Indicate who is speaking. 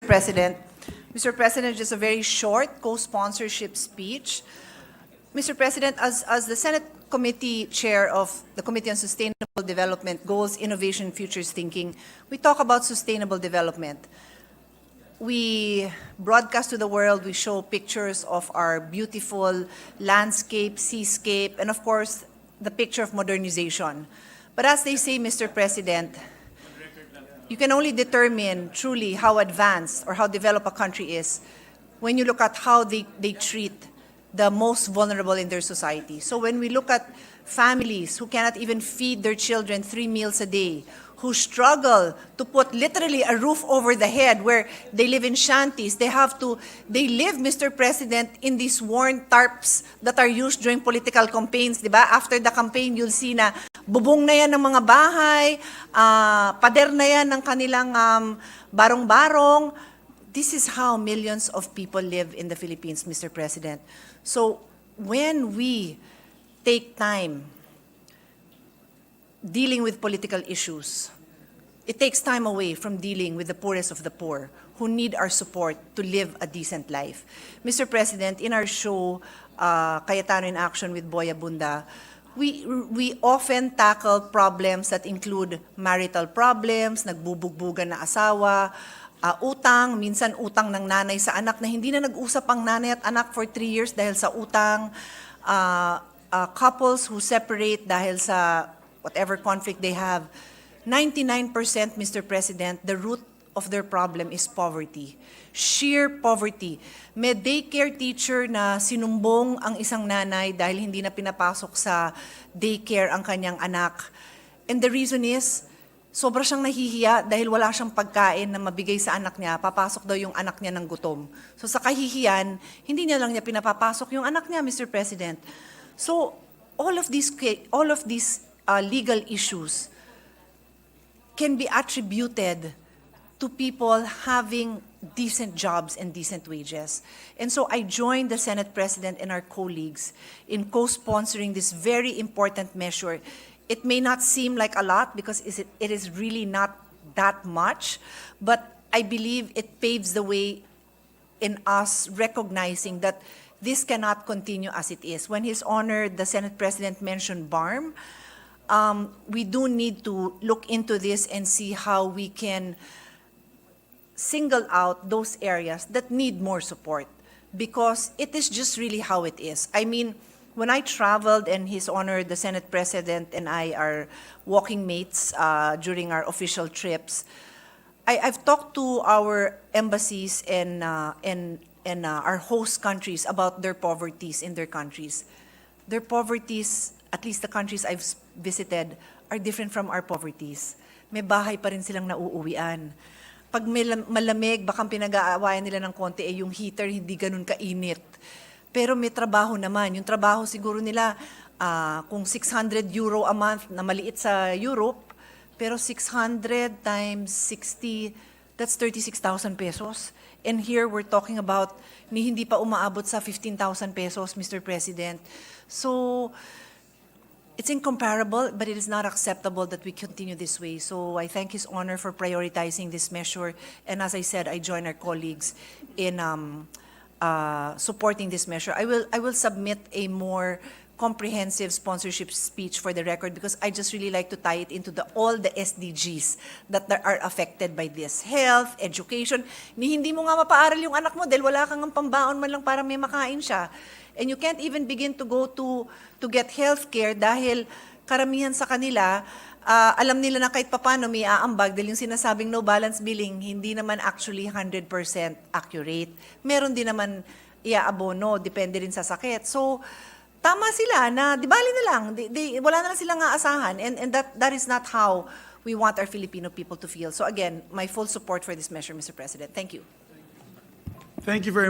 Speaker 1: President. Mr. President, just a very short co-sponsorship speech. Mr. President, as the Senate Committee Chair of the Committee on Sustainable Development, Goals, Innovation, Futures Thinking, we talk about sustainable development. We broadcast to the world, we show pictures of our beautiful landscape, seascape, and of course, the picture of modernization. But as they say, Mr. President, you can only determine truly how advanced or how developed a country is when you look at how they treat the most vulnerable in their society. So when we look at families who cannot even feed their children 3 meals a day, who struggle to put literally a roof over the head, where they live in shanties, they live, Mr. President, in these worn tarps that are used during political campaigns, di ba? After the campaign, you'll see na bubong na yan ng mga bahay, pader na yan ng kanilang barong-barong. This is how millions of people live in the Philippines, Mr. President. So when we take time dealing with political issues, it takes time away from dealing with the poorest of the poor who need our support to live a decent life. Mr. President, in our show, Cayetano in Action with Boy Abunda, we often tackle problems that include marital problems, nagbubugbugan na asawa, utang, minsan utang ng nanay sa anak na hindi na nag-usap ang nanay at anak for 3 years dahil sa utang, couples who separate dahil sa whatever conflict they have. 99%, Mr. President, the root of their problem is poverty. Sheer poverty. May daycare teacher na sinumbong ang isang nanay dahil hindi na pinapasok sa daycare ang kanyang anak. And the reason is, sobra siyang nahihiya dahil wala siyang pagkain na mabigay sa anak niya, papasok daw yung anak niya ng gutom. So sa kahihiyan, hindi niya lang niya pinapapasok yung anak niya, Mr. President. So all of these legal issues can be attributed to people having decent jobs and decent wages. And so I joined the Senate President and our colleagues in co-sponsoring this very important measure. It may not seem like a lot because it is really not that much, but I believe it paves the way in us recognizing that this cannot continue as it is. When His Honor, the Senate President, mentioned BARM, we do need to look into this and see how we can single out those areas that need more support, because it is just really how it is. I mean, when I traveled and His Honor, the Senate President, and I are walking mates during our official trips, I've talked to our embassies and our host countries about their poverties in their countries. Their poverties, at least the countries I've visited, are different from our poverties. May bahay pa rin silang nauuwian. Pag malamig, baka pinag-aawayan nila ng konti, yung heater hindi ganun kainit. Pero may trabaho naman. Yung trabaho siguro nila, kung 600 euro a month na maliit sa Europe, pero 600 times 60, that's 36,000 pesos. And here we're talking about hindi pa umaabot sa 15,000 pesos, Mr. President. So it's incomparable, but it is not acceptable that we continue this way. So I thank His Honor for prioritizing this measure. And as I said, I join our colleagues in supporting this measure. I will submit a more comprehensive sponsorship speech for the record, because I just really like to tie it into all the SDGs that are affected by this. Health, education. Hindi mo nga mapaaral yung anak mo dahil wala kang pambaon man lang para may makain siya. And you can't even begin to go to get health care dahil karamihan sa kanila, alam nila na kahit papano may aambag dahil yung sinasabing no balance billing, hindi naman actually 100% accurate. Meron din naman iaabono, depende rin sa sakit. So, tama sila na, di bali na lang, wala na lang silang aasahan. And that is not how we want our Filipino people to feel. So again, my full support for this measure, Mr. President. Thank you.
Speaker 2: Thank you very much.